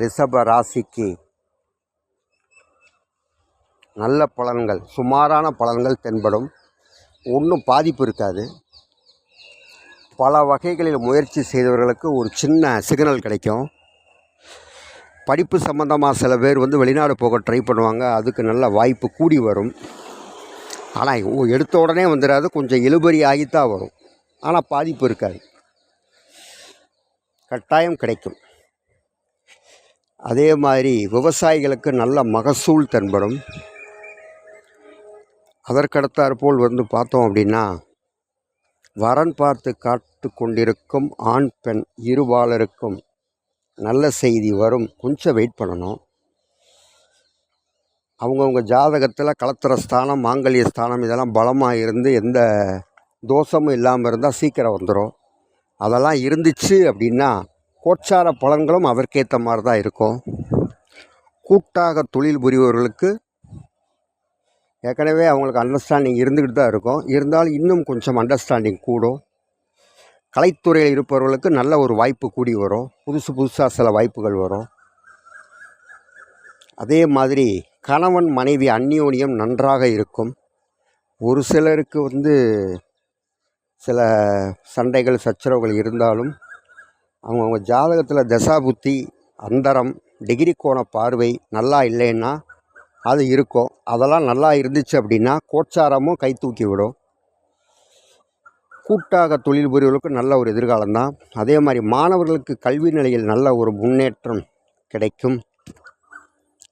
ரிஷப ராசிக்கு நல்ல பலன்கள், சுமாரான பலன்கள் தென்படும். ஒன்றும் பாதிப்பு இருக்காது. பல வகைகளில் முயற்சி செய்தவர்களுக்கு ஒரு சின்ன சிக்னல் கிடைக்கும். படிப்பு சம்மந்தமாக சில பேர் வெளிநாடு போக ட்ரை பண்ணுவாங்க. அதுக்கு நல்ல வாய்ப்பு கூடி வரும். ஆனால் எடுத்த உடனே வந்துடாது, கொஞ்சம் இழுபறி ஆகித்தான் வரும். ஆனால் பாதிப்பு இருக்காது, கட்டாயம் கிடைக்கும். அதே மாதிரி விவசாயிகளுக்கு நல்ல மகசூல் தென்படும். அதற்கடுத்தாற்போல் பார்த்தோம் அப்படின்னா, வரன் பார்த்து காத்து கொண்டிருக்கும் ஆண் பெண் இருபாலருக்கும் நல்ல செய்தி வரும். கொஞ்சம் வெயிட் பண்ணணும். அவங்கவுங்க ஜாதகத்தில் கலத்திர ஸ்தானம், மாங்கல்ய ஸ்தானம் இதெல்லாம் பலமாக இருந்து எந்த தோஷமும் இல்லாமல் இருந்தால் சீக்கிரம் வந்துடும். அதெல்லாம் இருந்துச்சு அப்படின்னா கோச்சார பலன்களும் அதற்கேற்ற மாதிரி தான் இருக்கும். கூட்டாக தொழில் புரிபவர்களுக்கு ஏற்கனவே அவங்களுக்கு அண்டர்ஸ்டாண்டிங் இருந்துக்கிட்டு தான் இருக்கும். இருந்தாலும் இன்னும் கொஞ்சம் அண்டர்ஸ்டாண்டிங் கூடும். கலைத்துறையில் இருப்பவர்களுக்கு நல்ல ஒரு வாய்ப்பு கூடி வரும். புதுசாக சில வாய்ப்புகள் வரும். அதே மாதிரி கணவன் மனைவி அந்யோன்யம் நன்றாக இருக்கும். ஒரு சிலருக்கு சில சண்டைகள் சச்சரவுகள் இருந்தாலும் அவங்கவுங்க ஜாதகத்தில் தசாபுத்தி அந்தரம் டிகிரி கோண பார்வை நல்லா இல்லைன்னா அது இருக்கும். அதெல்லாம் நல்லா இருந்துச்சு அப்படின்னா கோச்சாரமும் கை தூக்கி விடும். கூட்டாக தொழில் புரிவர்களுக்கு நல்ல ஒரு எதிர்காலம்தான். அதே மாதிரி மாணவர்களுக்கு கல்வி நிலையில் நல்ல ஒரு முன்னேற்றம் கிடைக்கும்.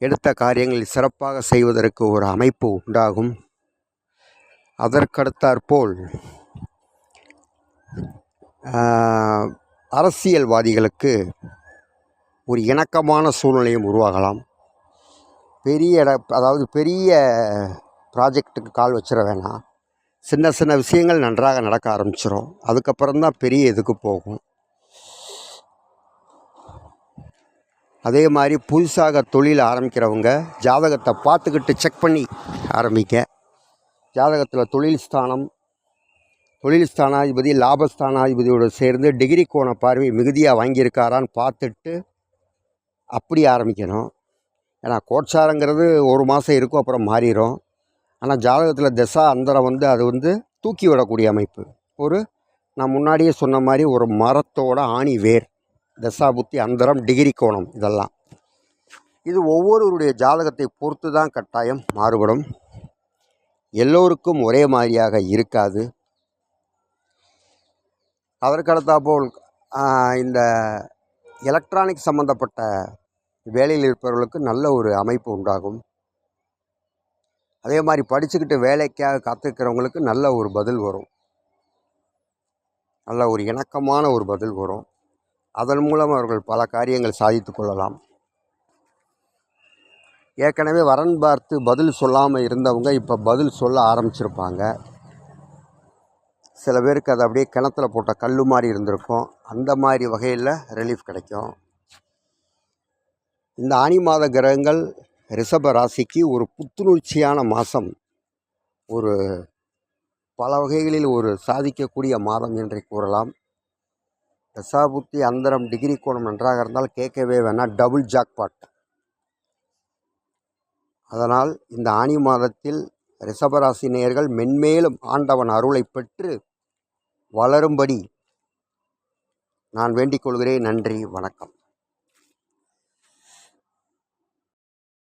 எடுத்த காரியங்களில் சிறப்பாக செய்வதற்கு ஒரு அமைப்பு உண்டாகும். அதற்கடுத்தாற்போல் அரசியல்வாதிகளுக்கு ஒரு இணக்கமான சூழ்நிலையும் உருவாகலாம். பெரிய ப்ராஜெக்டுக்கு கால் வச்சிட வேணாம். சின்ன சின்ன விஷயங்கள் நன்றாக நடக்க ஆரம்பிச்சிடும். அதுக்கப்புறம்தான் பெரிய இதுக்கு போகும். அதே மாதிரி புதுசாக தொழில் ஆரம்பிக்கிறவங்க ஜாதகத்தை பார்த்துக்கிட்டு செக் பண்ணி ஆரம்பிக்க. ஜாதகத்தில் தொழில் ஸ்தானாதிபதி லாபஸ்தானாதிபதியோடு சேர்ந்து டிகிரி கோண பார்வை மிகுதியாக வாங்கியிருக்காரான்னு பார்த்துட்டு அப்படி ஆரம்பிக்கணும். ஏன்னா கோட்சாரங்கிறது ஒரு மாதம் இருக்கும், அப்புறம் மாறிடும். ஆனால் ஜாதகத்தில் தசா அந்தரம் அது தூக்கி விடக்கூடிய அமைப்பு. நான் முன்னாடியே சொன்ன மாதிரி ஒரு மரத்தோட ஆணி வேர். தசா புத்தி அந்தரம் டிகிரி கோணம் இதெல்லாம் இது ஒவ்வொருவருடைய ஜாதகத்தை பொறுத்து தான் கட்டாயம் மாறுபடும். எல்லோருக்கும் ஒரே மாதிரியாக இருக்காது. அதற்கடுத்தாற்போல் இந்த எலக்ட்ரானிக் சம்பந்தப்பட்ட வேலையில் இருப்பவர்களுக்கு நல்ல ஒரு அமைப்பு உண்டாகும். அதே மாதிரி படிச்சுக்கிட்டு வேலைக்காக காத்திருக்கிறவங்களுக்கு நல்ல ஒரு பதில் வரும். நல்ல ஒரு இணக்கமான ஒரு பதில் வரும். அதன் மூலம் அவர்கள் பல காரியங்கள் சாதித்து கொள்ளலாம். ஏற்கனவே வரன் பார்த்து பதில் சொல்லாமல் இருந்தவங்க இப்போ பதில் சொல்ல ஆரம்பிச்சிருப்பாங்க. சில பேருக்கு அது அப்படியே கிணத்துல போட்ட கல் மாதிரி இருந்திருக்கும். அந்த மாதிரி வகையில் ரிலீஃப் கிடைக்கும். இந்த ஆனி மாத கிரகங்கள் ரிஷப ராசிக்கு ஒரு புத்துணர்ச்சியான மாதம், ஒரு பல வகைகளில் ஒரு சாதிக்கக்கூடிய மாதம் என்று கூறலாம். தசாபுத்தி அந்தரம் டிகிரி கோணம் நன்றாக இருந்தால் கேட்கவே வேணாம், டபுள் ஜாக்பாட். அதனால் இந்த ஆனி மாதத்தில் ரிஷபராசி நேயர்கள் மென்மேலும் ஆண்டவன் அருளை பெற்று வளரும்படி நான் வேண்டிக் கொள்கிறேன். நன்றி, வணக்கம்.